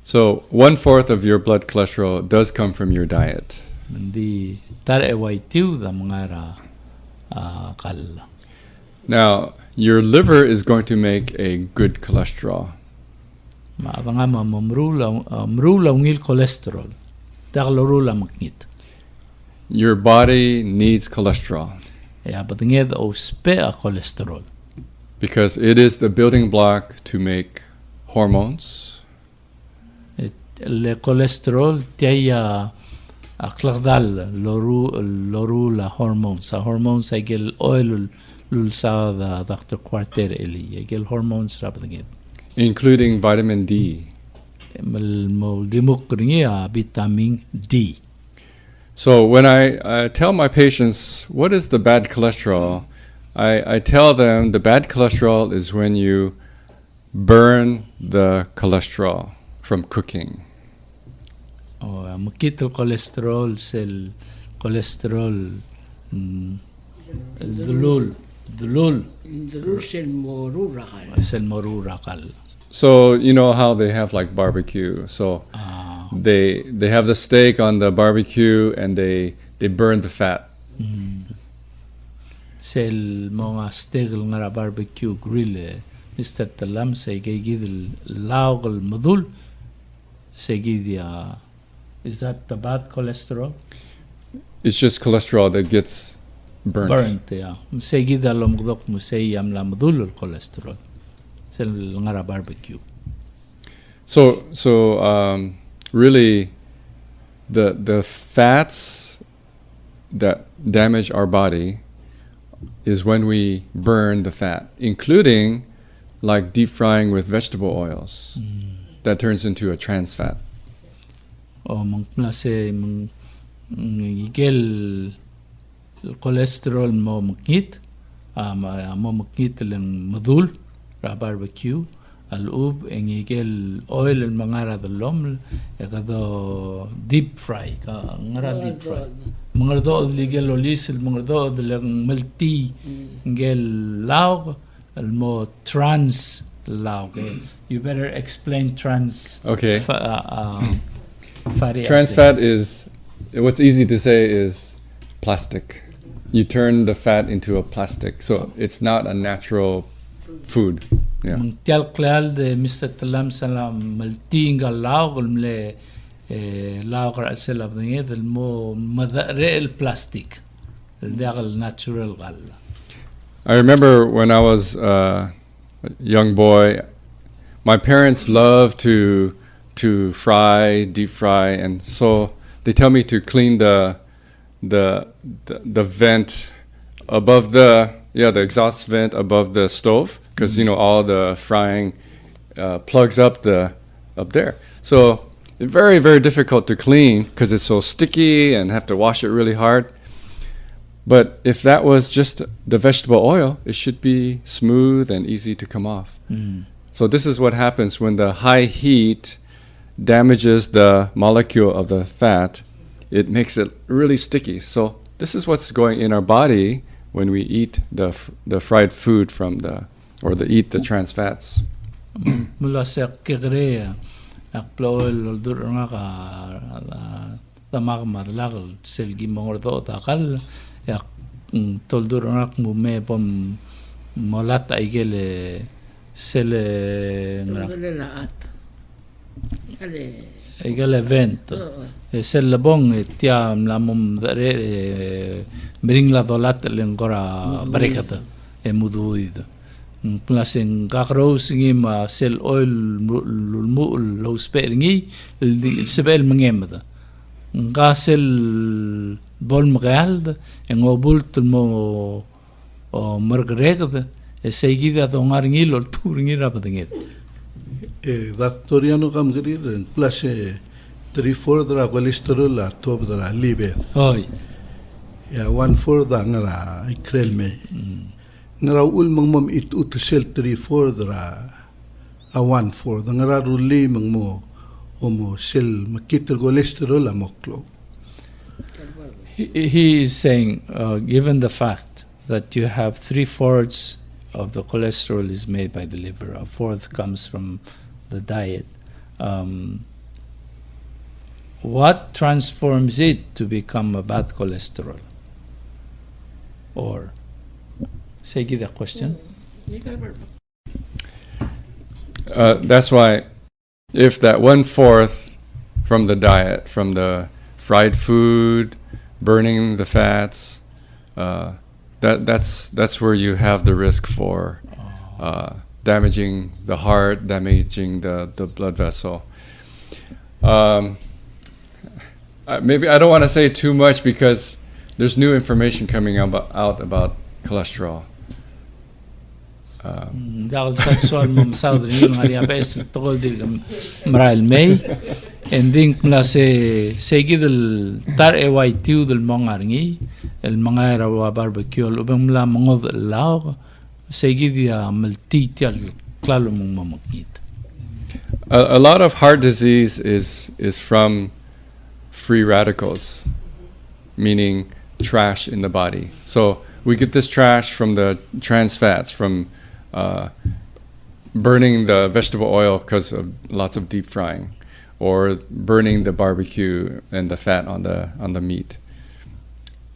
S2: So 1/4 of your blood cholesterol does come from your diet.
S1: Di tar ewai tiud mga ra kal.
S2: Now, your liver is going to make a good cholesterol.
S1: Avanga mamrula ngil cholesterol taglorula maknit.
S2: Your body needs cholesterol.
S1: Ya batnged o spe a cholesterol.
S2: Because it is the building block to make hormones.
S1: Le cholesterol tiya aklagdal loru la hormones. A hormones ay gel oil lul sa da Dr. Quarter eli. Ay gel hormones rapatnged.
S2: Including vitamin D.
S1: Mo dimok ringi vitamin D.
S2: So when I tell my patients, what is the bad cholesterol? I tell them the bad cholesterol is when you burn the cholesterol from cooking.
S1: Makita cholesterol sel cholesterol dulul sel morurakal.
S2: So you know how they have like barbecue. So they have the steak on the barbecue and they burn the fat.
S1: Sel mga steak nga barbecue grill Mr. Talam say gigid laugol madul say gidia. Is that the bad cholesterol?
S2: It's just cholesterol that gets burnt.
S1: Burnt, yeah. Say gida lomgdok mo say am la madul cholesterol. Sel nga barbecue.
S2: So really, the fats that damage our body is when we burn the fat, including like deep frying with vegetable oils. That turns into a trans fat.
S1: Mangplase igel cholesterol mo makit lang madul ra barbecue alub ang igel oil ang mga radalom ekado deep fry ka ngara deep fry mga do ligel olis mga do lang multi ngel law mo trans law. You better explain trans.
S2: Okay.
S1: Fatty
S2: trans
S1: acid.
S2: fat is, what's easy to say is plastic. You turn the fat into a plastic, so it's not a natural food. Yeah.
S1: Tial klal de Mr. Talam salam maltinga laugol mle laugor aselab nged mo madare el plastic el dagal natural gal.
S2: I remember when I was a young boy, my parents loved to fry, deep fry, and so they tell me to clean the vent above the exhaust vent above the stove, because all the frying plugs up there. So it's very, very difficult to clean because it's so sticky and have to wash it really hard. But if that was just the vegetable oil, it should be smooth and easy to come off. So this is what happens when the high heat damages the molecule of the fat. It makes it really sticky. So this is what's going in our body when we eat the fried food eat the trans fats.
S1: Mula sa kikre akploel dur nga ka tamak marlagal selgi mongordo takal yak toldur nga mume pom molat aigele sele
S3: laat.
S1: Egal event. Sel labong tiam lamum dare bring la dolat lengora barekata muduid. Plasing kakros ngi ma sel oil lulmu lo speringi il sebel mengemada. Ngasel bol mgalda engobult mo o margregada seguida dongaringi lo turingi rapadingit.
S4: Dr. Yano kam gariran plus 3/4 dra cholesterol la top dra liver.
S1: Oi.
S4: Ya 1/4 da ngara ikrel me. Ngara ul mangmom it utsel 3/4 dra a 1/4 da ngara ruli mangmo omo sel makita cholesterol la moklo.
S1: He is saying, given the fact that you have 3/4 of the cholesterol is made by the liver, a fourth comes from the diet. What transforms it to become a bad cholesterol? Or, say, give that question.
S2: That's why, if that 1/4 from the diet, from the fried food, burning the fats, that's where you have the risk for damaging the heart, damaging the blood vessel. Maybe I don't want to say too much because there's new information coming out about cholesterol.
S1: Dahil sexual mong saudri ng ariabes tokol dir maral may ending klase segidel tar ewaitiu del mongarngi el mangara wa barbecue ubang la mangod lao segidia maltitial klalo mong mamakit.
S2: A lot of heart disease is from free radicals, meaning trash in the body. So we get this trash from the trans fats, from burning the vegetable oil because of lots of deep frying, or burning the barbecue and the fat on the meat.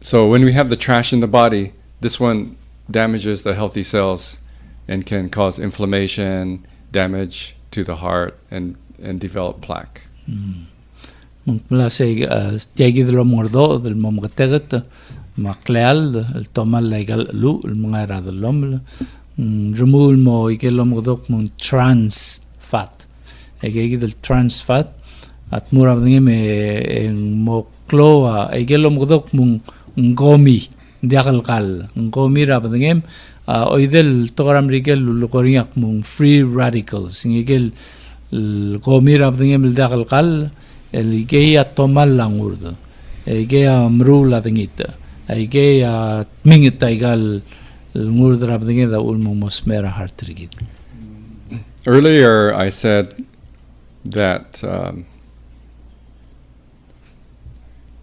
S2: So when we have the trash in the body, this one damages the healthy cells and can cause inflammation, damage to the heart, and develop plaque.
S1: Mula say tiagi del mordo del momgategat macleal el tomal legal lu el mangara del lomla remove mo ikelom godok mon trans fat egegi del trans fat at mura ngem mo kloa ikelom godok mon ngomi diakal kal ngomi rab ngem oidel togram rigel lukoriak mon free radicals ngegel ngomi rab ngem diakal kal el geya tomal langurdo geya mrula dingita geya mingita igal ngurdra dingida ulmo mosmera hartrigit.
S2: Earlier I said that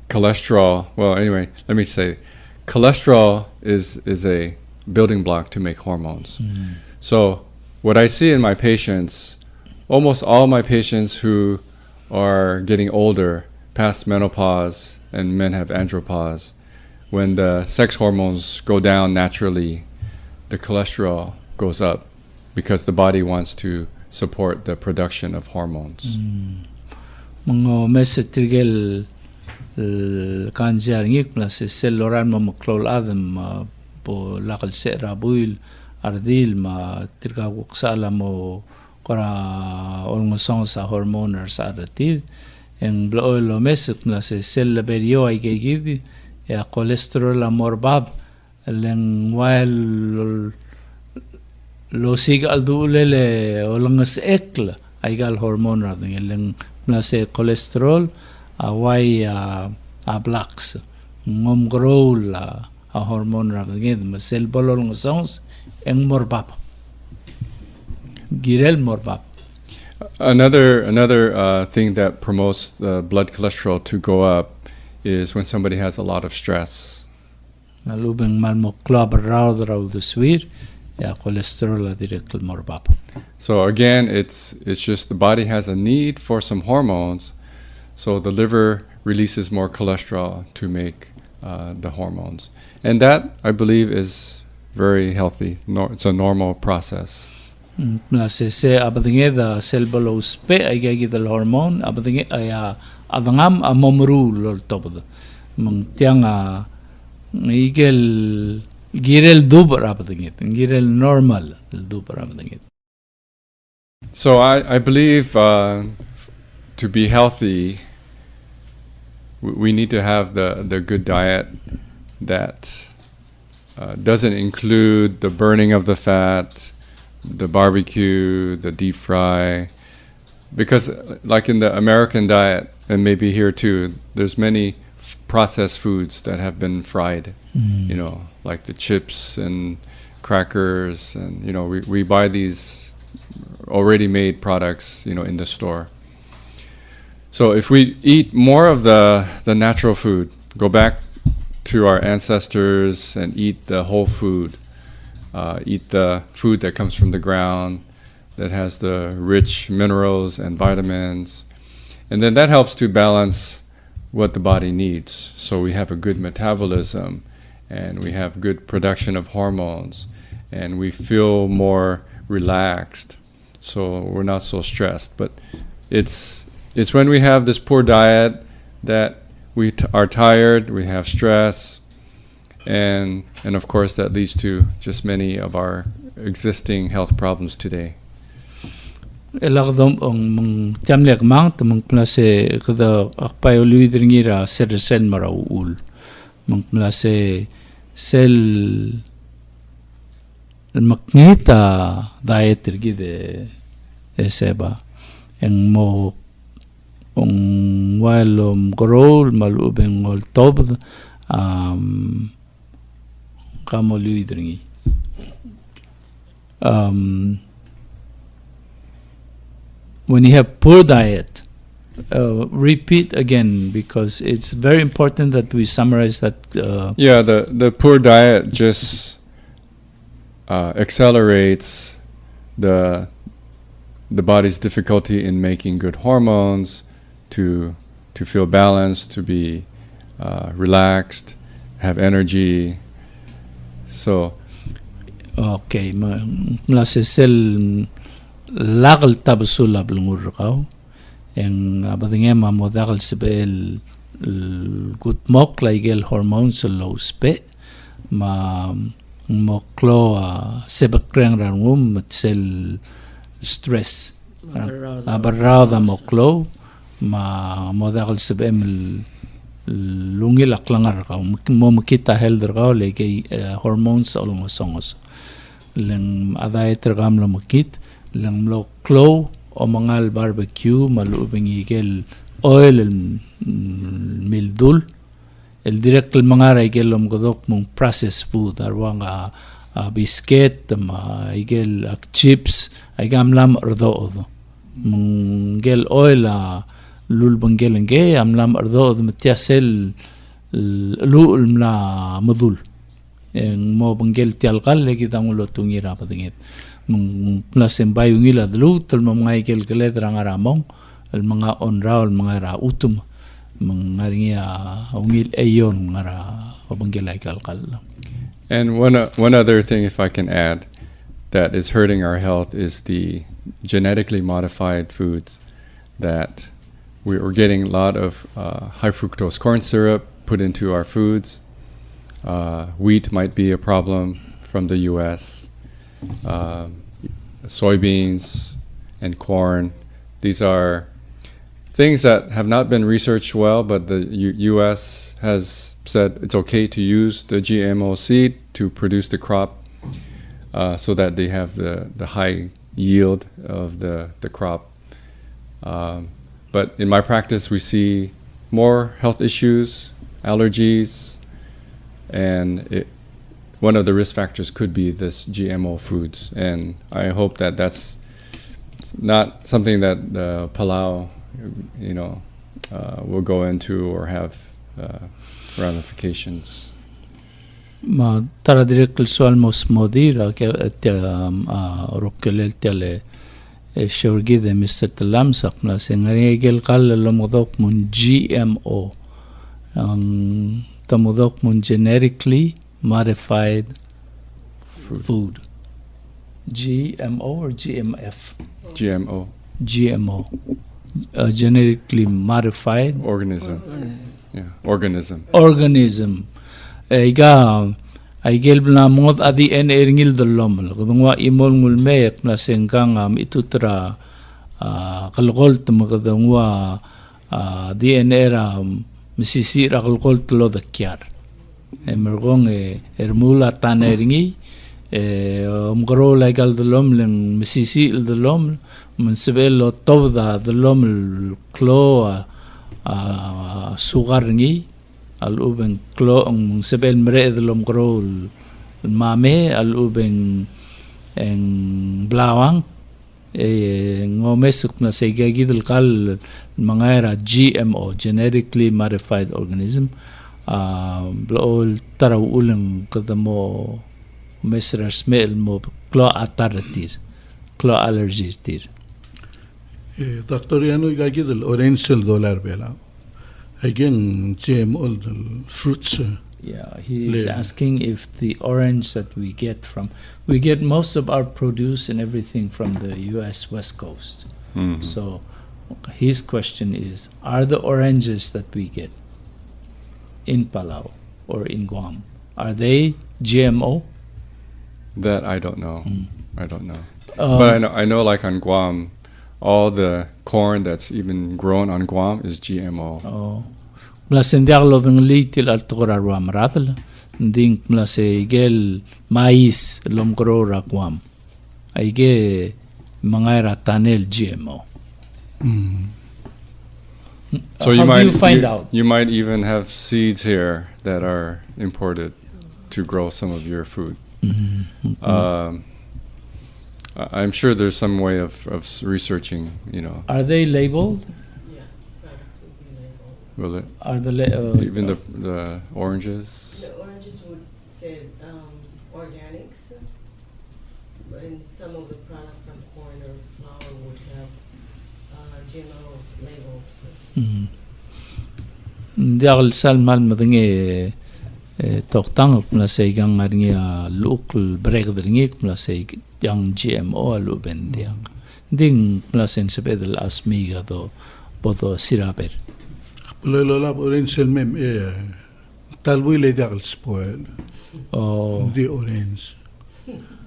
S2: cholesterol, well anyway, let me say cholesterol is a building block to make hormones. So what I see in my patients, almost all my patients who are getting older, past menopause, and men have andropause, when the sex hormones go down naturally, the cholesterol goes up because the body wants to support the production of hormones.
S1: Mga mesetrigel kanjar ngik plus cellular maklol adam po lakal sera buil ardil ma tirkawuk sala mo kora olngosong sa hormone sa adatil en bloilo meset plus cell berio ay gigidi ya cholesterol amor bab Leng while lo siga al duulele olangas ekla aigal hormone rading leng plase cholesterol awai a blacks ngom grow la a hormone rading ma sel bolol ngasons eng morbap girel morbap.
S2: Another thing that promotes the blood cholesterol to go up is when somebody has a lot of stress.
S1: Nalubeng malmokla barraw the swir ya cholesterol direct morbap.
S2: So again, it's just the body has a need for some hormones, so the liver releases more cholesterol to make the hormones, and that I believe is very healthy. It's a normal process.
S1: Se abadinge da cell bolos pe ay gigidal hormone abadinge ay adangam a momru lol topod mang tiang igel girel dubar abadinge girel normal dubar abadinge.
S2: So I believe to be healthy, we need to have the good diet that doesn't include the burning of the fat, the barbecue, the deep fry, because like in the American diet, and maybe here too, there's many processed foods that have been fried, like the chips and crackers, and we buy these already made products, in the store. So if we eat more of the natural food, go back to our ancestors and eat the whole food, eat the food that comes from the ground, that has the rich minerals and vitamins. And then that helps to balance what the body needs. So we have a good metabolism, and we have good production of hormones, and we feel more relaxed. So we're not so stressed. But it's when we have this poor diet that we are tired, we have stress, and of course that leads to just many of our existing health problems today.
S1: Elagdom ang tiamlek mang tamang plase kada akpay uluidringira sersen maraul mang plase sel maknita diet tergide Seba en mo while grol malubeng ol tob kamoluidringi when you have poor diet, repeat again, because it's very important that we summarize that.
S2: The poor diet just accelerates the body's difficulty in making good hormones, to feel balanced, to be relaxed, have energy. So,
S1: okay, cell lagal tabsula blungurkaw en abadinge mamodagal sibel gutmok laigel hormones low spe ma moklo sebakreng rangum sel stress abarrada moklo ma modagal sibem lungil aklangar ka mo makita healther ka lege hormones along songos leng aday tergam lo makit lang lo klo o mangal barbecue malubing igel oil mildul el direct el mangara igel godok mong processed food arwang biscuit igel chips igam lam ordo mong gel oil lul bangel nge am lam ordo matiasel lul mla madul en mo bangel tialgal legi dangulo tungira padingit plasen bayungila dulu tul mga igel gele drangaramong el mga onra el mga ra utum mga ungil ayon ngara obanggela kalkal.
S2: And one other thing, if I can add, that is hurting our health is the genetically modified foods that we're getting a lot of high fructose corn syrup put into our foods. Wheat might be a problem from the U.S. Soybeans and corn. These are things that have not been researched well, but the U.S. has said it's okay to use the GMO seed to produce the crop so that they have the high yield of the crop. But in my practice, we see more health issues, allergies, and one of the risk factors could be this GMO foods. And I hope that that's not something that the Palau, will go into or have ramifications.
S1: Ma tara direct sual mos modira ke rokkelel tele shorgide Mr. Talamsak na sengregel kal lomodok mun GMO ang tamodok mun genetically modified food. GMO or GMF? GMO. Genetically modified
S2: Organism. Organism.
S1: Aigel bna mod adi en eringil dolomel kudungwa imol ngulmek na sengkang itutra kalkol tumakadungwa DNA ra misisira kalkol tulo dakyar emergong ermula tan eringi umgro legal dolomlen misisi dolom mensebelo tobda dolomel klo sugar ngi al-ubeng klo ang sebel mere delom krol mame al-ubeng en blawang ngomesuk na segagidel kal mga era GMO, genetically modified organism, blol taraw ulang kadamo mesra smell mo klo ataratir, klo allergy tir.
S4: Dr. Yano gagidel orange dollar bela. Again, GMO fruits.
S1: Yeah, he's asking if the orange that we get most of our produce and everything from the U.S. West Coast.
S2: Mm-hmm.
S1: So his question is, are the oranges that we get in Palau or in Guam, are they GMO?
S2: That I don't know. I don't know. But I know like on Guam, all the corn that's even grown on Guam is GMO.
S1: Oh. Mlasendiaglo ng litil al tukurarwa marathl. Nding mlase igel mais lomgrora Guam. Aige mangayra tanel GMO.
S2: So
S1: how do you find out?
S2: You might even have seeds here that are imported to grow some of your food. I'm sure there's some way of researching,
S1: Are they labeled?
S3: Yeah, products would be labeled.
S2: Will it?
S1: Are the
S2: Even the oranges?
S3: The oranges would say organics, and some of the product from corn or flour would have GMO labels.
S1: Diagl salmal madenge toktang mlase igang ngarnya local break dringi mlase yang GMO aluben diang ding mlase sebedel asmiga do bodo siraber
S4: Lola orange mem talbui le diagl spoil.
S1: Oh,
S4: The orange.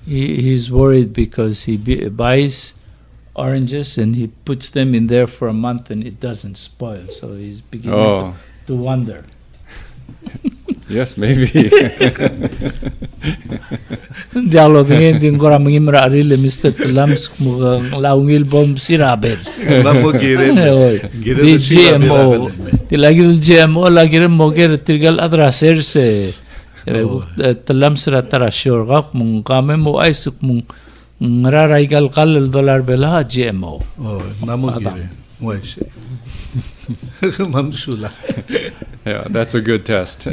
S1: he's worried because he buys oranges and he puts them in there for a month and it doesn't spoil, so he's beginning to wonder.
S2: Yes, maybe.
S1: Dialog ngayon din ko ramang imra arile Mr. Tulams mukhang laungil bom siraber.
S4: Lamo giren.
S1: Di GMO. Di lagi del GMO lagi rin mo kaya tirgal atraser se. Tulams ra tarasyor kak mong kame mo ay suk mong ngararaigal kalal dollar bela GMO.
S4: Oh, namo giren. Why say? Mamsula.
S2: Yeah, that's a good test.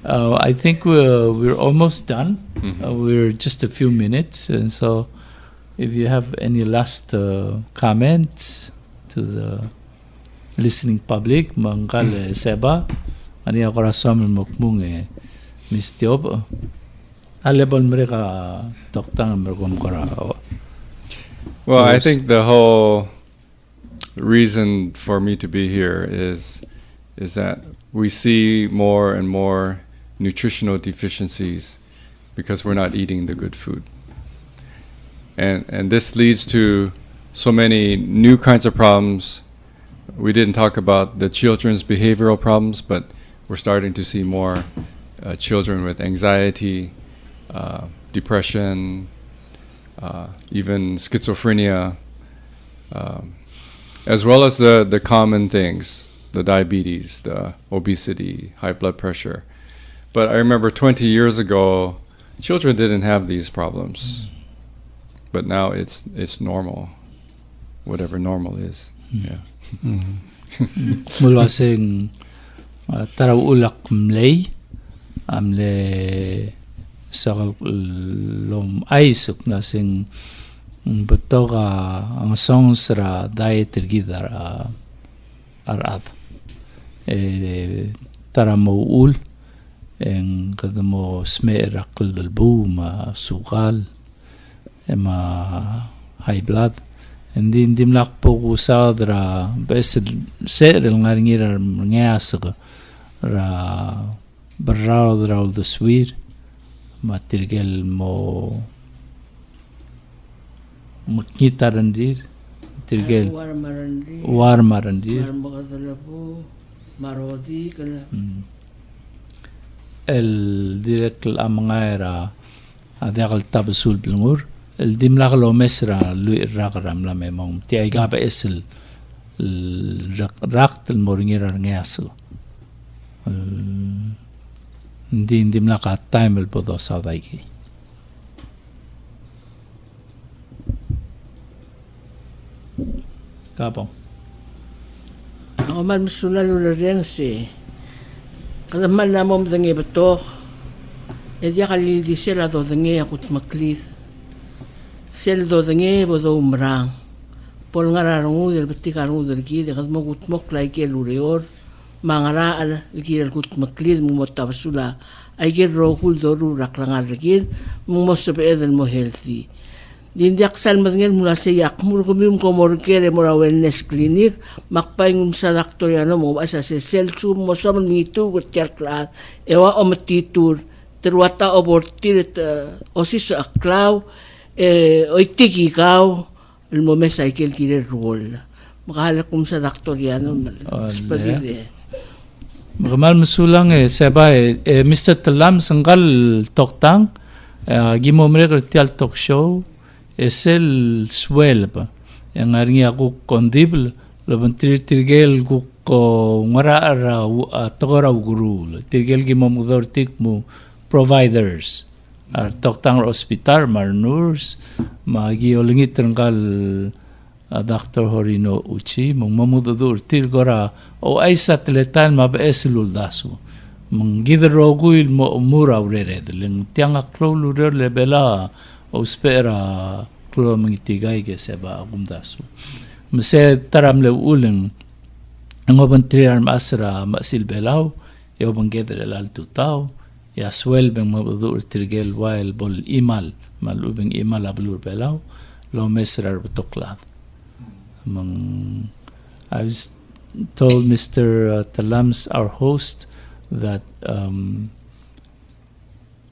S1: I think we're almost done. We're just a few minutes, and so if you have any last comments to the listening public, mangkal Seba, ani ako rasam mukmung Miss Tiob, alebol mereka doktang merkom kora.
S2: Well, I think the whole reason for me to be here is that we see more and more nutritional deficiencies because we're not eating the good food. And this leads to so many new kinds of problems. We didn't talk about the children's behavioral problems, but we're starting to see more children with anxiety, depression, even schizophrenia, as well as the common things, the diabetes, the obesity, high blood pressure. But I remember 20 years ago, children didn't have these problems. But now it's normal, whatever normal is. Yeah.
S1: Mula sing taraw ulak mlay amle sa lom aisuk na sing betoga ang songs ra diet tergidar arad tara mo ul en kada mo smer akl del bu ma sukal ma high blood hindi mlak po usad ra bes ser el ngaringira ngas ra barrao ra ul swir matirgel mo mutnita randir tirgel war marandir
S3: marodi kala
S1: el direct amangera adakal tabasul bilngur el dimlak lo mesra lui rakram la memong ti ay gaba esel rakt el moringira ngasel hindi dimlak at time el podo sa daigi kapong
S3: ako man musulalo na rin si kada man na mo mdangi batok edya kalili sila do dangi akut maklid sel do dangi bodo umrang pol ngararungu del batikarungu del gide kad mo gutmok lai ke lureor mangara al gide gut maklid mo tabasula ay gid rokul do rurak langal gid mo sabe eden mo healthy din diaksal madngel mula sa yakmur kumim ko morkere mura wellness clinic makpaing sa Dr. Yano mo asa sa selchum mo sa mitu gut kerkla ewa omatitur terwata obortir osis aklaw oitiki kaw el momesa ikel kire rol makahala kum sa Dr. Yano spagide
S1: magamal musulang Seba Mr. Talam sanggal toktang gimomre kertial talk show es el suelba yang aringi aku kondibl laban tirgel ko ngara togora guru tirgel gi mamudor tik mu providers ar toktang hospital mar nurse magi olingit tanggal Dr. Horinouchi mong mamudur tirgora o ay satletan mabeslul dasu mong gidroguil mo umura urere len tiang aklo lurer lebela o spera klo mangitigay ke Seba agumdasu mase taram le uling ngoban triar masra masil belaw yo bangeder al tutao ya swel bang mabudur tirgel while bol imal malubing imal ablur belaw lo mesrar butoklat mang I was told Mr. Talams our host that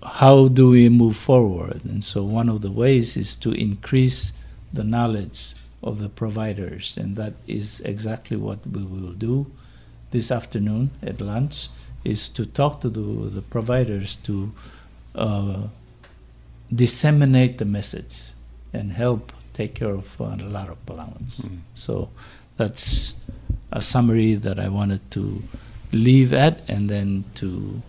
S1: how do we move forward? And so one of the ways is to increase the knowledge of the providers, and that is exactly what we will do this afternoon at lunch, is to talk to the providers to disseminate the message and help take care of a lot of Palauans. So that's a summary that I wanted to leave at, and then to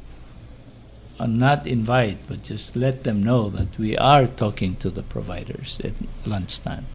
S1: not invite, but just let them know that we are talking to the providers at lunchtime.